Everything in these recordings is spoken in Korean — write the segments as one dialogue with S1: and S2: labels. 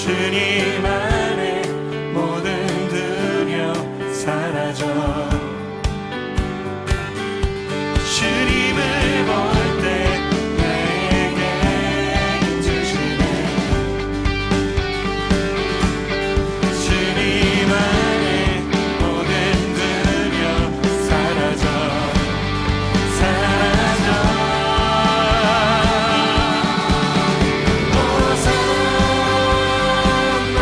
S1: 주님 안에 모든 두려움 사라져. 주님을 볼 때 나에게 힘주시네. 주님 안에 모든 두려움 사라져. 호산나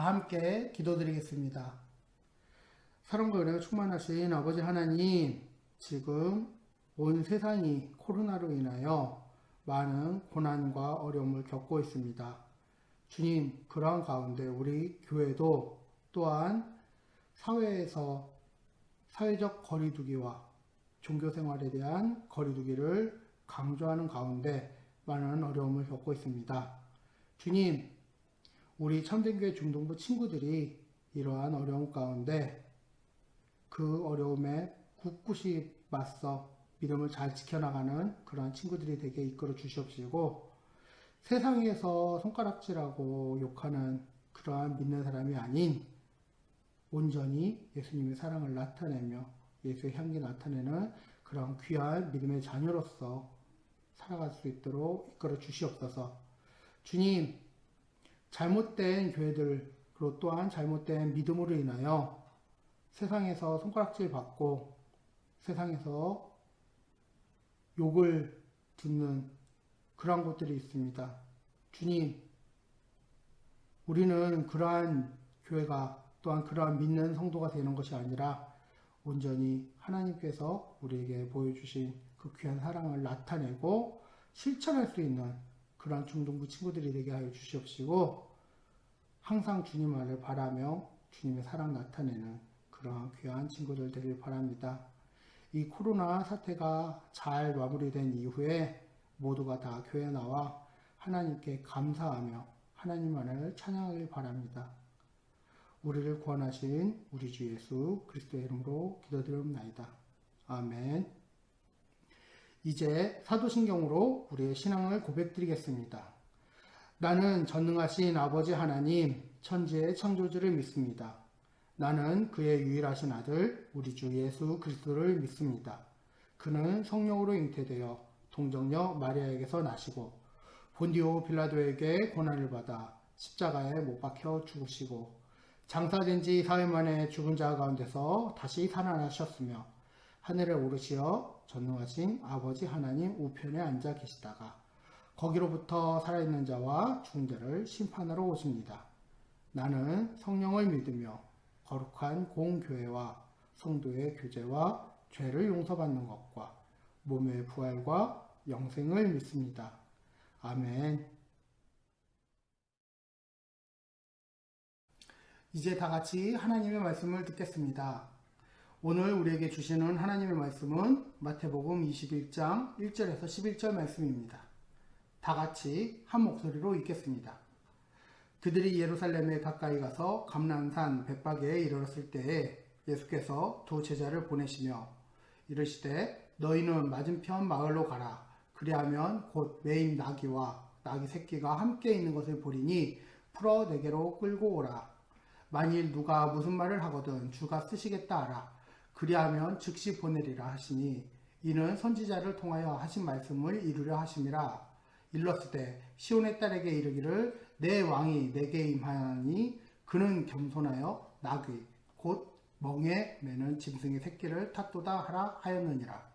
S2: 다 함께 기도드리겠습니다. 사랑과 은혜가 충만하신 아버지 하나님, 지금 온 세상이 코로나로 인하여 많은 고난과 어려움을 겪고 있습니다. 주님, 그러한 가운데 우리 교회도 또한 사회에서 사회적 거리두기와 종교생활에 대한 거리두기를 강조하는 가운데 많은 어려움을 겪고 있습니다. 주님, 우리 참된교회 중동부 친구들이 이러한 어려움 가운데 그 어려움에 굳굳이 맞서 믿음을 잘 지켜나가는 그러한 친구들이 되게 이끌어 주시옵시고, 세상에서 손가락질하고 욕하는 그러한 믿는 사람이 아닌 온전히 예수님의 사랑을 나타내며 예수의 향기 나타내는 그런 귀한 믿음의 자녀로서 살아갈 수 있도록 이끌어 주시옵소서. 주님, 잘못된 교회들로 또한 잘못된 믿음으로 인하여 세상에서 손가락질 받고 세상에서 욕을 듣는 그러한 곳들이 있습니다. 주님, 우리는 그러한 교회가 또한 그러한 믿는 성도가 되는 것이 아니라 온전히 하나님께서 우리에게 보여주신 그 귀한 사랑을 나타내고 실천할 수 있는 그러한 중동부 친구들이 되게 하여 주시옵시고, 항상 주님 안을 바라며 주님의 사랑 나타내는 그러한 귀한 친구들 되길 바랍니다. 이 코로나 사태가 잘 마무리된 이후에 모두가 다 교회에 나와 하나님께 감사하며 하나님만을 찬양하길 바랍니다. 우리를 구원하신 우리 주 예수 그리스도의 이름으로 기도드리옵나이다. 아멘. 이제 사도신경으로 우리의 신앙을 고백드리겠습니다. 나는 전능하신 아버지 하나님, 천지의 창조주를 믿습니다. 나는 그의 유일하신 아들, 우리 주 예수 그리스도를 믿습니다. 그는 성령으로 잉태되어 동정녀 마리아에게서 나시고 본디오 빌라도에게 고난을 받아 십자가에 못 박혀 죽으시고 장사된 지 사흘 만에 죽은 자 가운데서 다시 살아나셨으며 하늘에 오르시어 전능하신 아버지 하나님 우편에 앉아 계시다가 거기로부터 살아있는 자와 죽은 자를 심판하러 오십니다. 나는 성령을 믿으며 거룩한 공교회와 성도의 교제와 죄를 용서받는 것과 몸의 부활과 영생을 믿습니다. 아멘. 이제 다 같이 하나님의 말씀을 듣겠습니다. 오늘 우리에게 주시는 하나님의 말씀은 마태복음 21장 1절에서 11절 말씀입니다. 다 같이 한 목소리로 읽겠습니다. 그들이 예루살렘에 가까이 가서 감람산 벳바게에 이르렀을 때에 예수께서 두 제자를 보내시며 이르시되 너희는 맞은편 마을로 가라. 그리하면 곧 매인 나귀와 나귀 새끼가 함께 있는 것을 보리니 풀어 내게로 끌고 오라. 만일 누가 무슨 말을 하거든 주가 쓰시겠다 하라. 그리하면 즉시 보내리라 하시니 이는 선지자를 통하여 하신 말씀을 이루려 하심이라. 일렀으되 시온의 딸에게 이르기를 내 왕이 내게 임하니 그는 겸손하여 나귀 곧 멍에 매는 짐승의 새끼를 탔도다 하라 하였느니라.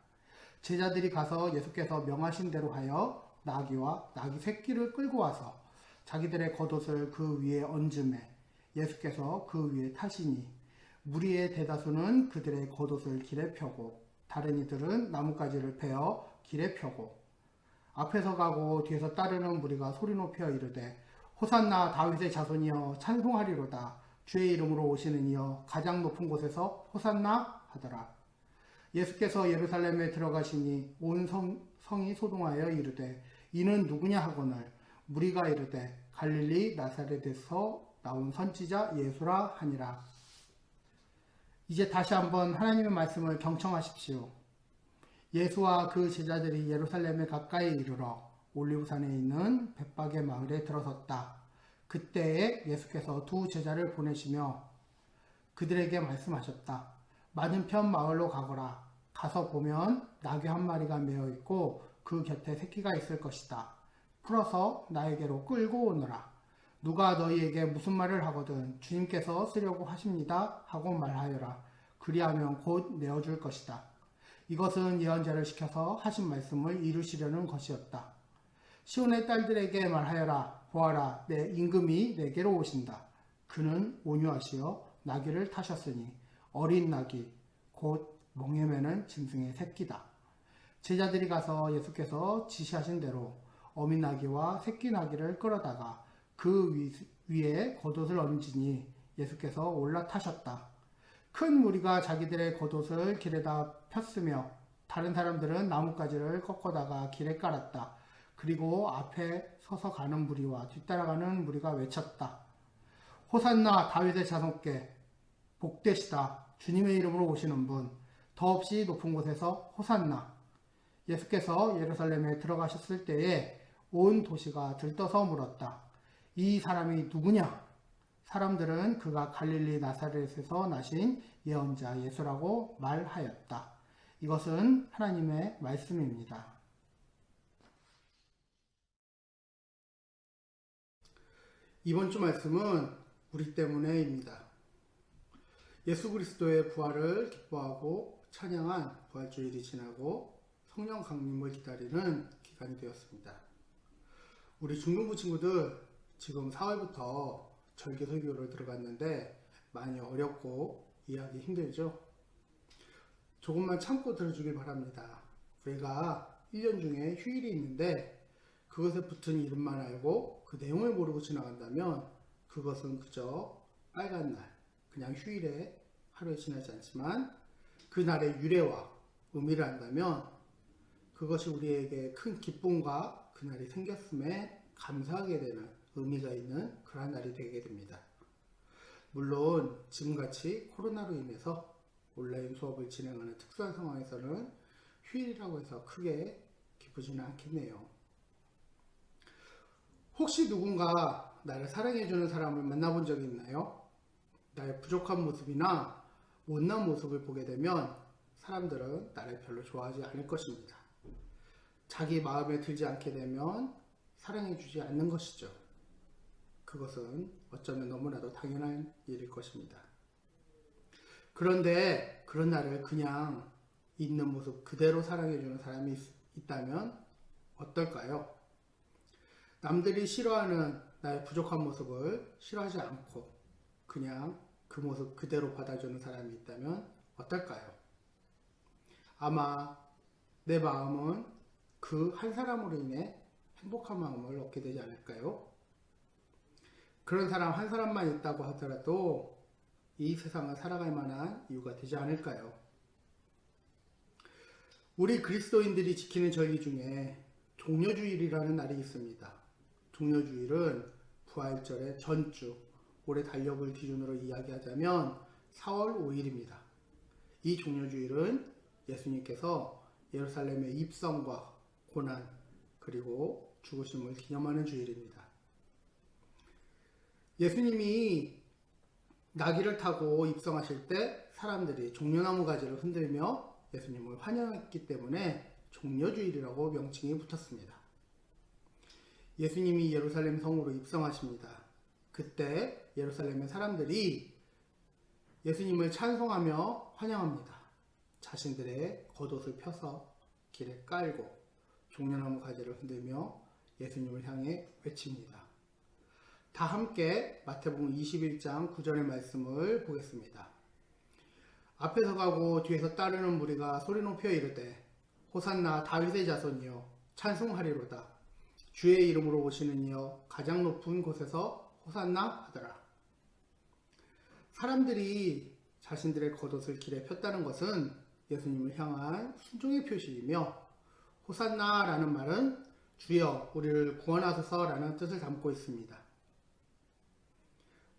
S2: 제자들이 가서 예수께서 명하신 대로 하여 나귀와 나귀 새끼를 끌고 와서 자기들의 겉옷을 그 위에 얹음에 예수께서 그 위에 타시니 무리의 대다수는 그들의 겉옷을 길에 펴고 다른 이들은 나뭇가지를 베어 길에 펴고 앞에서 가고 뒤에서 따르는 무리가 소리 높여 이르되 호산나 다윗의 자손이여 찬송하리로다. 주의 이름으로 오시는 이여 가장 높은 곳에서 호산나 하더라. 예수께서 예루살렘에 들어가시니 온 성이 소동하여 이르되 이는 누구냐 하거늘 무리가 이르되 갈릴리 나사렛에서 나온 선지자 예수라 하니라. 이제 다시 한번 하나님의 말씀을 경청하십시오. 예수와 그 제자들이 예루살렘에 가까이 이르러 올리브산에 있는 벳바게 마을에 들어섰다. 그때에 예수께서 두 제자를 보내시며 그들에게 말씀하셨다. 맞은편 마을로 가거라. 가서 보면 나귀 한 마리가 메어 있고 그 곁에 새끼가 있을 것이다. 풀어서 나에게로 끌고 오너라. 누가 너희에게 무슨 말을 하거든 주님께서 쓰려고 하십니다 하고 말하여라. 그리하면 곧 내어줄 것이다. 이것은 예언자를 시켜서 하신 말씀을 이루시려는 것이었다. 시온의 딸들에게 말하여라. 보아라, 내 임금이 내게로 오신다. 그는 온유하시어 나귀를 타셨으니 어린 나귀 곧 멍에 매는 짐승의 새끼다. 제자들이 가서 예수께서 지시하신 대로 어민 나귀와 새끼 나귀를 끌어다가 그 위에 겉옷을 얹으니 예수께서 올라타셨다. 큰 무리가 자기들의 겉옷을 길에다 폈으며 다른 사람들은 나뭇가지를 꺾어다가 길에 깔았다. 그리고 앞에 서서 가는 무리와 뒤따라가는 무리가 외쳤다. 호산나 다윗의 자손께 복되시다. 주님의 이름으로 오시는 분 더없이 높은 곳에서 호산나. 예수께서 예루살렘에 들어가셨을 때에 온 도시가 들떠서 물었다. 이 사람이 누구냐? 사람들은 그가 갈릴리 나사렛에서 나신 예언자 예수라고 말하였다. 이것은 하나님의 말씀입니다. 이번 주 말씀은 우리 때문에입니다. 예수 그리스도의 부활을 기뻐하고 찬양한 부활주일이 지나고 성령 강림을 기다리는 기간이 되었습니다. 우리 중등부 친구들 지금 4월부터 절기 설교를 들어갔는데 많이 어렵고 이해하기 힘들죠? 조금만 참고 들어주길 바랍니다. 우리가 1년 중에 휴일이 있는데 그것에 붙은 이름만 알고 그 내용을 모르고 지나간다면 그것은 그저 빨간 날, 그냥 휴일에 하루에 지나지 않지만 그날의 유래와 의미를 안다면 그것이 우리에게 큰 기쁨과 그날이 생겼음에 감사하게 되는 의미가 있는 그러한 날이 되게 됩니다. 물론 지금같이 코로나로 인해서 온라인 수업을 진행하는 특수한 상황에서는 휴일이라고 해서 크게 기쁘지는 않겠네요. 혹시 누군가 나를 사랑해주는 사람을 만나본 적이 있나요? 나의 부족한 모습이나 못난 모습을 보게 되면 사람들은 나를 별로 좋아하지 않을 것입니다. 자기 마음에 들지 않게 되면 사랑해주지 않는 것이죠. 그것은 어쩌면 너무나도 당연한 일일 것입니다. 그런데 그런 나를 그냥 있는 모습 그대로 사랑해주는 사람이 있다면 어떨까요? 남들이 싫어하는 나의 부족한 모습을 싫어하지 않고 그냥 그 모습 그대로 받아주는 사람이 있다면 어떨까요? 아마 내 마음은 그 한 사람으로 인해 행복한 마음을 얻게 되지 않을까요? 그런 사람 한 사람만 있다고 하더라도 이 세상을 살아갈 만한 이유가 되지 않을까요? 우리 그리스도인들이 지키는 절기 중에 종려주일이라는 날이 있습니다. 종려주일은 부활절의 전주, 올해 달력을 기준으로 이야기하자면 4월 5일입니다. 이 종려주일은 예수님께서 예루살렘의 입성과 고난 그리고 죽으심을 기념하는 주일입니다. 예수님이 나귀를 타고 입성하실 때 사람들이 종려나무 가지를 흔들며 예수님을 환영했기 때문에 종려주일이라고 명칭이 붙었습니다. 예수님이 예루살렘 성으로 입성하십니다. 그때 예루살렘의 사람들이 예수님을 찬송하며 환영합니다. 자신들의 겉옷을 펴서 길에 깔고 종려나무 가지를 흔들며 예수님을 향해 외칩니다. 다 함께 마태복음 21장 9절의 말씀을 보겠습니다. 앞에서 가고 뒤에서 따르는 무리가 소리 높여 이르되 호산나 다윗의 자손이여 찬송하리로다. 주의 이름으로 오시는 이여 가장 높은 곳에서 호산나 하더라. 사람들이 자신들의 겉옷을 길에 폈다는 것은 예수님을 향한 순종의 표시이며 호산나라는 말은 주여 우리를 구원하소서라는 뜻을 담고 있습니다.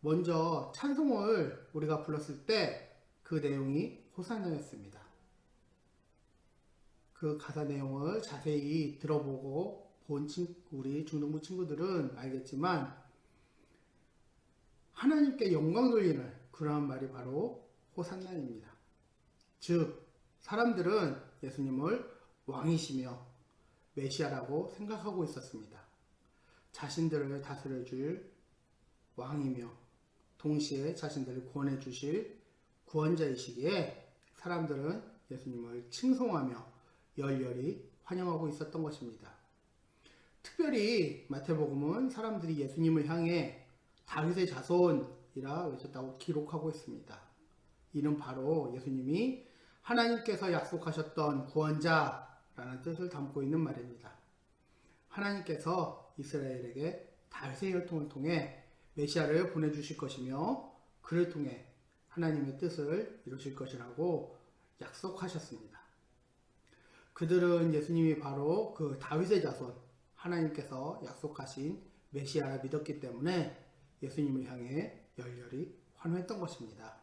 S2: 먼저 찬송을 우리가 불렀을 때 그 내용이 호산나였습니다. 그 가사 내용을 자세히 들어보고 본 우리 중등부 친구들은 알겠지만 하나님께 영광 돌리는 그러한 말이 바로 호산나입니다. 즉 사람들은 예수님을 왕이시며 메시아라고 생각하고 있었습니다. 자신들을 다스려 줄 왕이며 동시에 자신들을 구원해 주실 구원자이시기에 사람들은 예수님을 칭송하며 열렬히 환영하고 있었던 것입니다. 특별히 마태복음은 사람들이 예수님을 향해 다윗의 자손 외쳤다고 기록하고 있습니다. 이는 바로 예수님이 하나님께서 약속하셨던 구원자라는 뜻을 담고 있는 말입니다. 하나님께서 이스라엘에게 다윗의 혈통을 통해 메시아를 보내주실 것이며 그를 통해 하나님의 뜻을 이루실 것이라고 약속하셨습니다. 그들은 예수님이 바로 그 다윗의 자손, 하나님께서 약속하신 메시아를 믿었기 때문에 예수님을 향해 열렬히 환호했던 것입니다.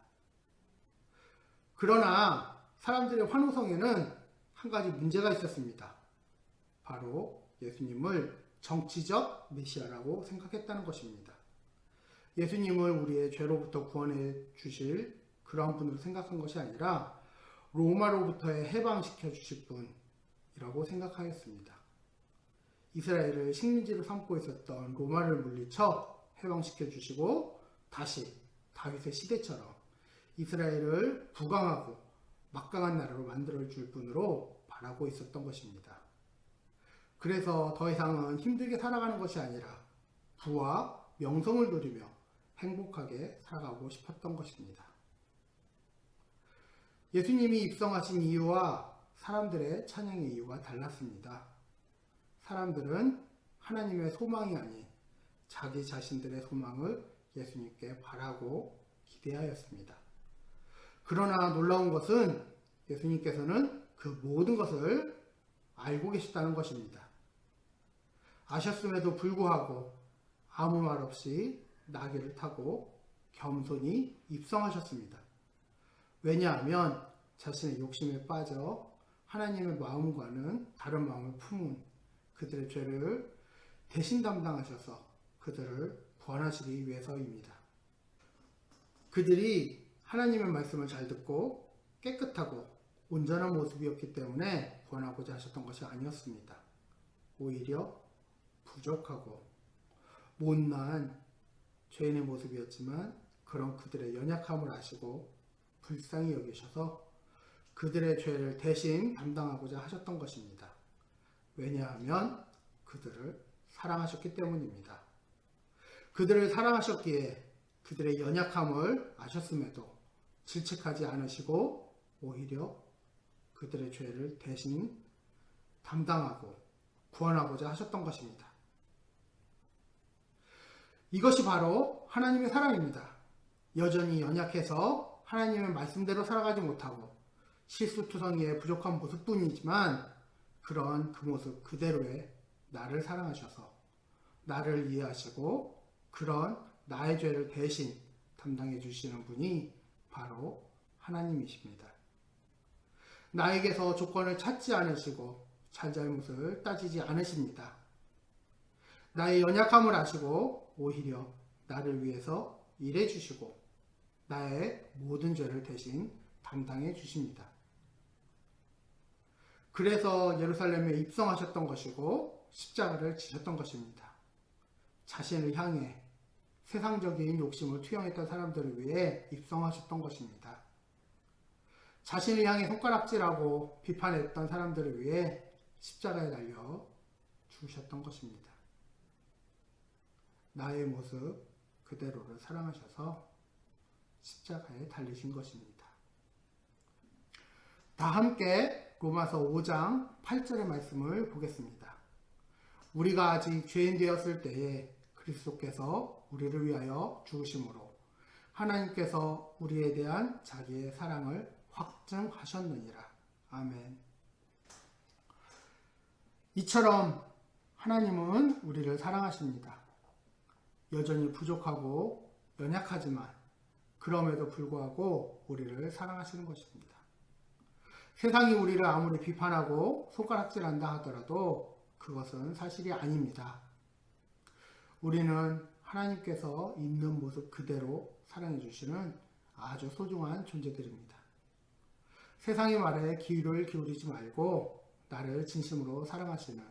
S2: 그러나 사람들의 환호성에는 한 가지 문제가 있었습니다. 바로 예수님을 정치적 메시아라고 생각했다는 것입니다. 예수님을 우리의 죄로부터 구원해 주실 그러한 분으로 생각한 것이 아니라 로마로부터의 해방시켜 주실 분이라고 생각하였습니다. 이스라엘을 식민지로 삼고 있었던 로마를 물리쳐 해방시켜 주시고 다시 다윗의 시대처럼 이스라엘을 부강하고 막강한 나라로 만들어 줄 분으로 바라고 있었던 것입니다. 그래서 더 이상은 힘들게 살아가는 것이 아니라 부와 명성을 누리며 행복하게 살아가고 싶었던 것입니다. 예수님이 입성하신 이유와 사람들의 찬양의 이유가 달랐습니다. 사람들은 하나님의 소망이 아닌 자기 자신들의 소망을 예수님께 바라고 기대하였습니다. 그러나 놀라운 것은 예수님께서는 그 모든 것을 알고 계셨다는 것입니다. 아셨음에도 불구하고 아무 말 없이 나귀를 타고 겸손히 입성하셨습니다. 왜냐하면 자신의 욕심에 빠져 하나님의 마음과는 다른 마음을 품은 그들의 죄를 대신 담당하셔서 그들을 구원하시기 위해서입니다. 그들이 하나님의 말씀을 잘 듣고 깨끗하고 온전한 모습이었기 때문에 구원하고자 하셨던 것이 아니었습니다. 오히려 부족하고 못난 죄인의 모습이었지만 그런 그들의 연약함을 아시고 불쌍히 여기셔서 그들의 죄를 대신 담당하고자 하셨던 것입니다. 왜냐하면 그들을 사랑하셨기 때문입니다. 그들을 사랑하셨기에 그들의 연약함을 아셨음에도 질책하지 않으시고 오히려 그들의 죄를 대신 담당하고 구원하고자 하셨던 것입니다. 이것이 바로 하나님의 사랑입니다. 여전히 연약해서 하나님의 말씀대로 살아가지 못하고 실수투성이의 부족한 모습뿐이지만 그런 그 모습 그대로의 나를 사랑하셔서 나를 이해하시고 그런 나의 죄를 대신 담당해 주시는 분이 바로 하나님이십니다. 나에게서 조건을 찾지 않으시고 잘잘못을 따지지 않으십니다. 나의 연약함을 아시고 오히려 나를 위해서 일해 주시고 나의 모든 죄를 대신 담당해 주십니다. 그래서 예루살렘에 입성하셨던 것이고 십자가를 지셨던 것입니다. 자신을 향해 세상적인 욕심을 투영했던 사람들을 위해 입성하셨던 것입니다. 자신을 향해 손가락질하고 비판했던 사람들을 위해 십자가에 달려 죽으셨던 것입니다. 나의 모습 그대로를 사랑하셔서 십자가에 달리신 것입니다. 다 함께 로마서 5장 8절의 말씀을 보겠습니다. 우리가 아직 죄인 되었을 때에 그리스도께서 우리를 위하여 죽으심으로 하나님께서 우리에 대한 자기의 사랑을 확증하셨느니라. 아멘. 이처럼 하나님은 우리를 사랑하십니다. 여전히 부족하고 연약하지만 그럼에도 불구하고 우리를 사랑하시는 것입니다. 세상이 우리를 아무리 비판하고 손가락질한다 하더라도 그것은 사실이 아닙니다. 우리는 하나님께서 있는 모습 그대로 사랑해 주시는 아주 소중한 존재들입니다. 세상의 말에 귀를 기울이지 말고 나를 진심으로 사랑하시는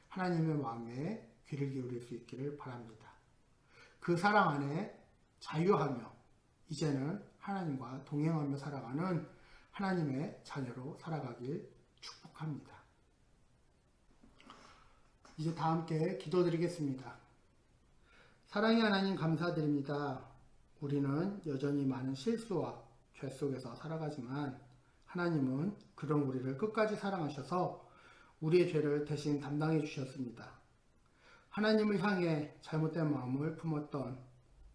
S2: 하나님의 마음에 귀를 기울일 수 있기를 바랍니다. 그 사랑 안에 자유하며 이제는 하나님과 동행하며 살아가는 하나님의 자녀로 살아가길 축복합니다. 이제 다 함께 기도드리겠습니다. 사랑의 하나님 감사드립니다. 우리는 여전히 많은 실수와 죄 속에서 살아가지만 하나님은 그런 우리를 끝까지 사랑하셔서 우리의 죄를 대신 담당해 주셨습니다. 하나님을 향해 잘못된 마음을 품었던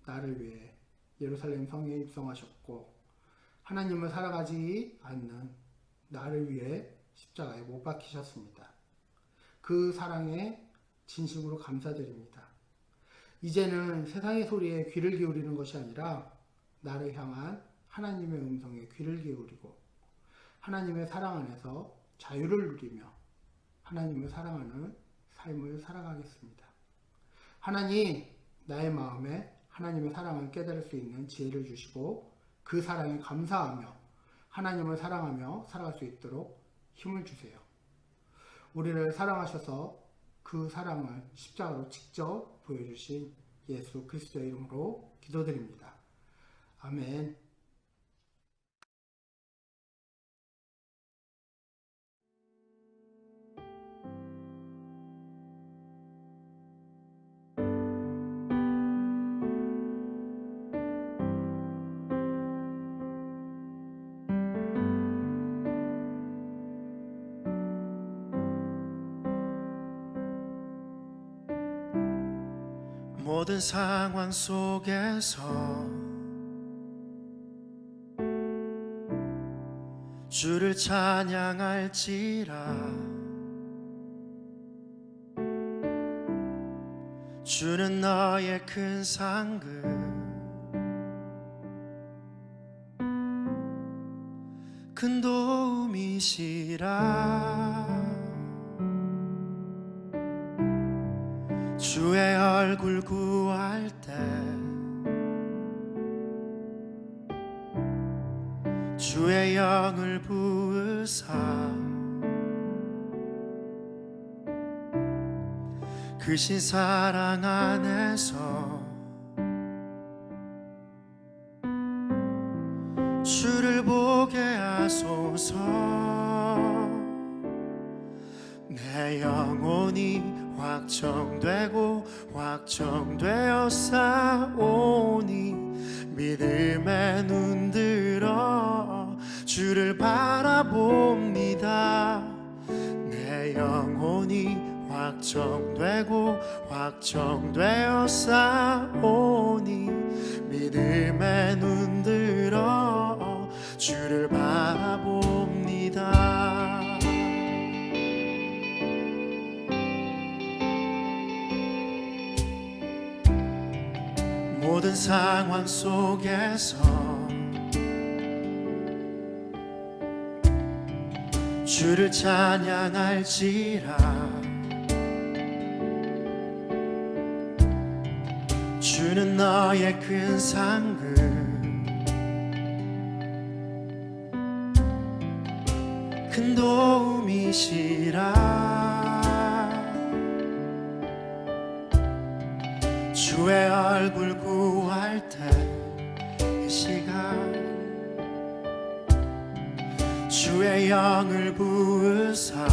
S2: 나를 위해 예루살렘 성에 입성하셨고 하나님을 살아가지 않는 나를 위해 십자가에 못 박히셨습니다. 그 사랑에 진심으로 감사드립니다. 이제는 세상의 소리에 귀를 기울이는 것이 아니라 나를 향한 하나님의 음성에 귀를 기울이고 하나님의 사랑 안에서 자유를 누리며 하나님을 사랑하는 삶을 살아가겠습니다. 하나님, 나의 마음에 하나님의 사랑을 깨달을 수 있는 지혜를 주시고 그 사랑에 감사하며 하나님을 사랑하며 살아갈 수 있도록 힘을 주세요. 우리를 사랑하셔서 그 사랑을 십자가로 직접 보여주신 예수 그리스도의 이름으로 기도드립니다. 아멘.
S1: 모든 상황 속에서 주를 찬양할지라. 주는 너의 큰 상급, 큰 도움이시라. 주의 얼굴 구할 때 주의 영을 부으사 크신 사랑 안에서 주를 보게 하소서. 내 영혼이 확정되고 확정되어 싸우니 믿음의 눈 들어 주를 바라봅니다. 내 영혼이 확정되고 확정되어 싸우니 믿음의 눈 들어 주를 바라봅니다. 모든 상황 속에서 주를 찬양할지라. 주는 너의 큰 상급, 큰 도움이시라. 주의 얼굴 구할 때 이 시간 주의 영을 부으사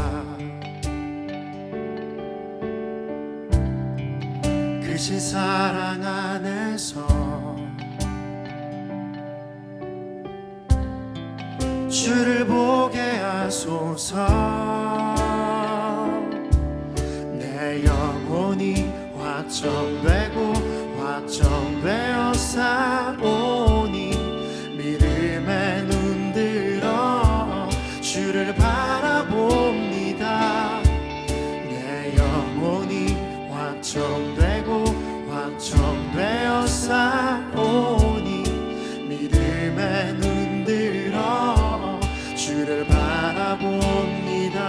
S1: 크신 사랑 안에서 주를 보게 하소서. 내 영혼이 확정되고 확정되어 싸우니 믿음의 눈 들어 주를 바라봅니다. 내 영혼이 확정되고 확정되어 싸우니 믿음의 눈 들어 주를 바라봅니다.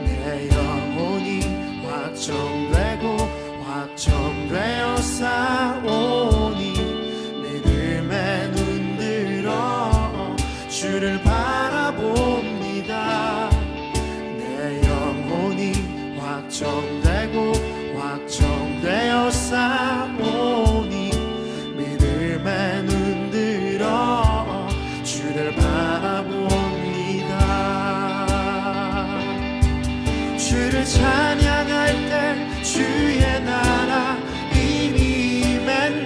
S1: 내 영혼이 확정되고 확정되어 싸우니 믿음의 눈 들어 주를 바라봅니다. 내 영혼이 확정되고 확정되어 싸우니 믿음의 눈 들어 주를 바라봅니다. 주를 찬양할 때 주의 나라 이미 임했네.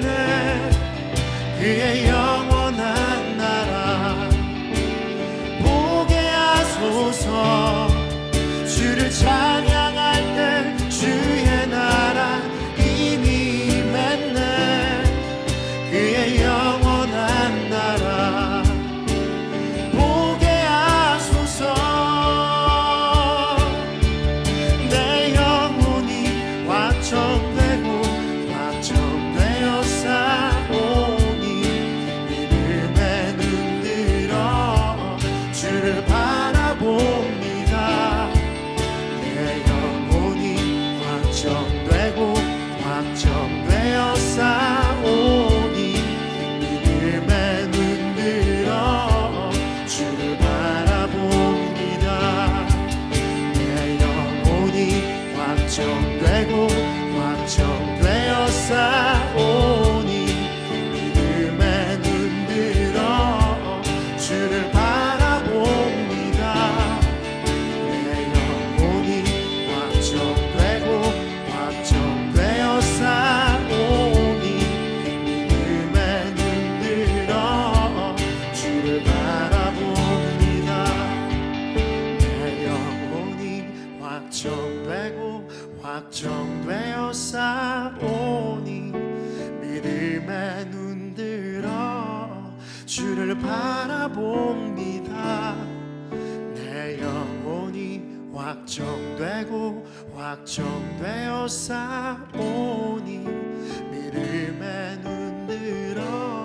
S1: 확정되어 싸우니 믿음에 눈들어 주를 바라봅니다. 내 영혼이 확정되고 확정되어 싸우니 믿음에 눈들어 주를 바라봅니다. 내 영혼이 확정되고 확정되어 싸우니 믿음에 눈들어 주를 바라봅니다. 내 영혼이 확정되고 확정되어 싸우니 믿음에 눈들어 주를 바라봅니다. 내 영혼이 확정되고 확정되어 싸우니 믿음에 눈들어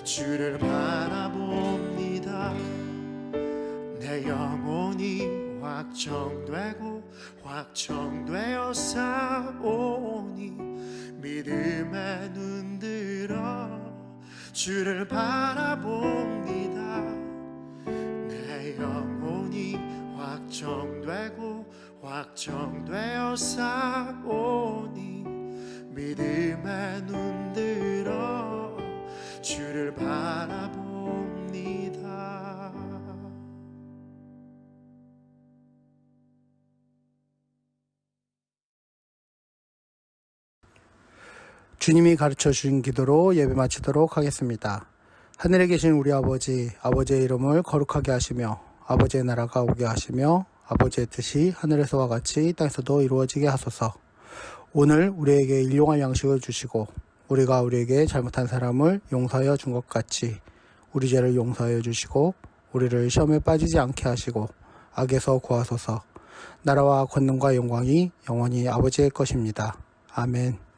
S1: 주를 바라봅니다. 내 영혼이 확정되고 확정되어 싸우니 믿음에 눈들어 주를 바라봅니다. 내 영혼이 확정되고 확정되어 싸우니 믿음에 눈들어 주를 바라봅니다.
S2: 주님이 가르쳐 주신 기도로 예배 마치도록 하겠습니다. 하늘에 계신 우리 아버지, 아버지의 이름을 거룩하게 하시며 아버지의 나라가 오게 하시며 아버지의 뜻이 하늘에서와 같이 땅에서도 이루어지게 하소서. 오늘 우리에게 일용할 양식을 주시고 우리가 우리에게 잘못한 사람을 용서하여 준 것 같이 우리 죄를 용서하여 주시고 우리를 시험에 빠지지 않게 하시고 악에서 구하소서. 나라와 권능과 영광이 영원히 아버지의 것입니다. 아멘.